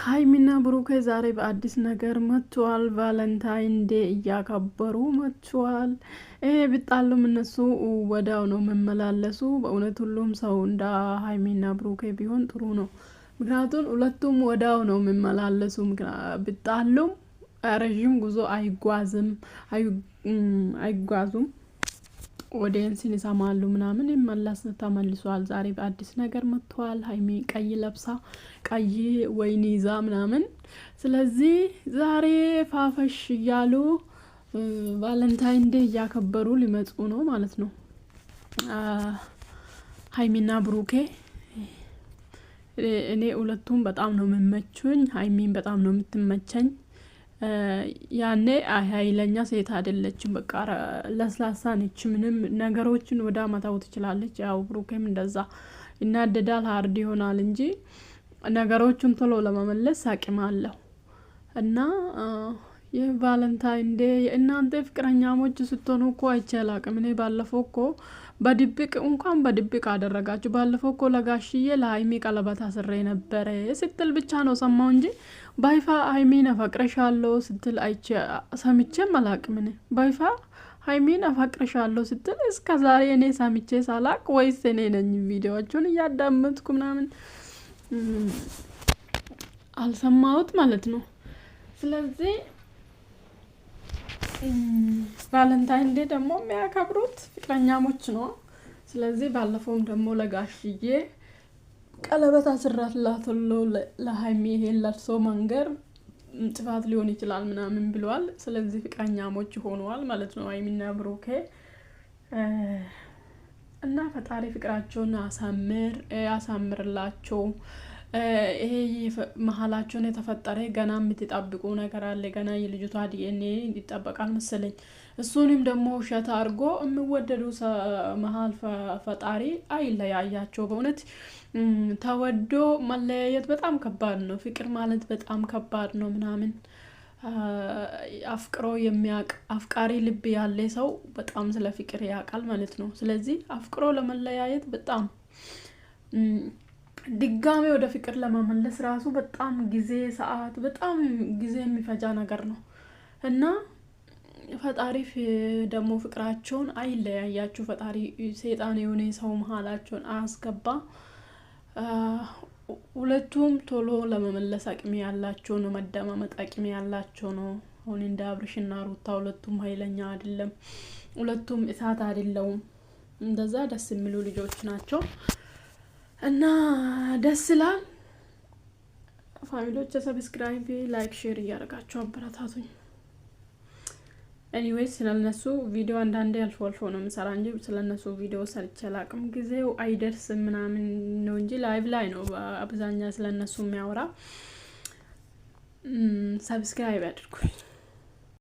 ሃይሚና ብሩኬ ዛሬ በአዲስ ነገር መጥቷል። ቫለንታይን ዴ እያከበሩ መጥቷል። ቢጣሉም እነሱ ወዳው ነው የሚመላለሱ። በእውነት ሁሉም ሰው እንደ ሃይሚና ብሩኬ ቢሆን ጥሩ ነው። ምክንያቱም ሁለቱም ወዳው ነው የሚመላለሱ። ቢጣሉም ረዥም ጉዞ አይጓዙም። ኦዲየንስን ይሰማሉ ምናምን ተመልሷል። ዛሬ በአዲስ ነገር መጥቷል። ሃይሚ ቀይ ለብሳ ቀይ ወይን ይዛ ምናምን። ስለዚህ ዛሬ ፋፈሽ እያሉ ቫለንታይን ዴይ እያከበሩ ሊመጡ ነው ማለት ነው። ሃይሚና ብሩኬ እኔ ሁለቱም በጣም ነው የሚመቹኝ። ሃይሚን በጣም ነው የምትመቸኝ። ያኔ ኃይለኛ ሴት አይደለችም። በቃ ለስላሳ ነች። ምንም ነገሮችን ወዳ መታው ትችላለች። ያው ብሩኬም እንደዛ ይናደዳል፣ ሃርድ ይሆናል እንጂ ነገሮችን ቶሎ ለመመለስ አቅም አለው። እና የቫለንታይን ዴይ እናንተ ፍቅረኛሞች ስትሆኑ እኮ አይቻላቅም። እኔ ባለፈው እኮ በድብቅ አደረጋችሁ። ባለፈው እኮ ለጋሽዬ ለሃይሚ ቀለበት አስሬ ነበረ ስትል ብቻ ነው ሰማው እንጂ ባይፋ ሃይሚን አፈቅረሻለሁ ስትል ሰምቼም አላቅም። እኔ ባይፋ ሃይሚን አፈቅረሻለሁ ስትል እስከ ዛሬ እኔ ሰምቼ ሳላቅ ወይስ እኔ ነኝ ቪዲዮዎቹን እያዳመጥኩ ምናምን አልሰማሁት ማለት ነው። ስለዚህ ቫለንታይን ዴይ ደግሞ የሚያከብሩት ፍቅረኛሞች ነው። ስለዚህ ባለፈውም ደግሞ ለጋሽዬ ቀለበት አስራላትሎ ለሃይሚ ይሄን ለብሶ መንገር ጥፋት ሊሆን ይችላል ምናምን ብሏል። ስለዚህ ፍቅረኛሞች ሆነዋል ማለት ነው ሃይሚና ብሩኬ። እና ፈጣሪ ፍቅራቸውን ያሳምርላቸው። ይሄ መሀላቸውን የተፈጠረ ገና የምትጠብቁ ነገር አለ። ገና የልጅቷ ዲኤንኤ ይጠበቃል መሰለኝ። እሱንም ደግሞ ውሸት አድርጎ የሚወደዱ መሀል ፈጣሪ አይለያያቸው። በእውነት ተወዶ መለያየት በጣም ከባድ ነው። ፍቅር ማለት በጣም ከባድ ነው ምናምን አፍቅሮ የሚያውቅ አፍቃሪ ልብ ያለ ሰው በጣም ስለ ፍቅር ያውቃል ማለት ነው። ስለዚህ አፍቅሮ ለመለያየት በጣም ድጋሜ ወደ ፍቅር ለመመለስ ራሱ በጣም ሰዓት በጣም ጊዜ የሚፈጃ ነገር ነው። እና ፈጣሪ ደግሞ ፍቅራቸውን አይለያያችሁ። ፈጣሪ ሰይጣን የሆነ ሰው መሀላቸውን አያስገባ። ሁለቱም ቶሎ ለመመለስ አቅም ያላቸው ነው። መደማመጥ አቅም ያላቸው ነው። አሁን እንደ አብርሽና ሩታ ሁለቱም ኃይለኛ አይደለም። ሁለቱም እሳት አይደለም። እንደዛ ደስ የሚሉ ልጆች ናቸው። እና ደስ ይላል። ፋሚሊዎች ሰብስክራይብ፣ ላይክ፣ ሼር እያደረጋችሁ አበረታቱኝ። ኤኒዌይስ ስለነሱ ቪዲዮ አንዳንዴ አልፎ ነው የምሰራ እንጂ ስለነሱ ቪዲዮ ሰርቼ አላቅም። ጊዜው አይደርስም ምናምን ነው እንጂ ላይቭ ላይ ነው አብዛኛው ስለነሱ የሚያወራ። ሰብስክራይብ አድርጉኝ።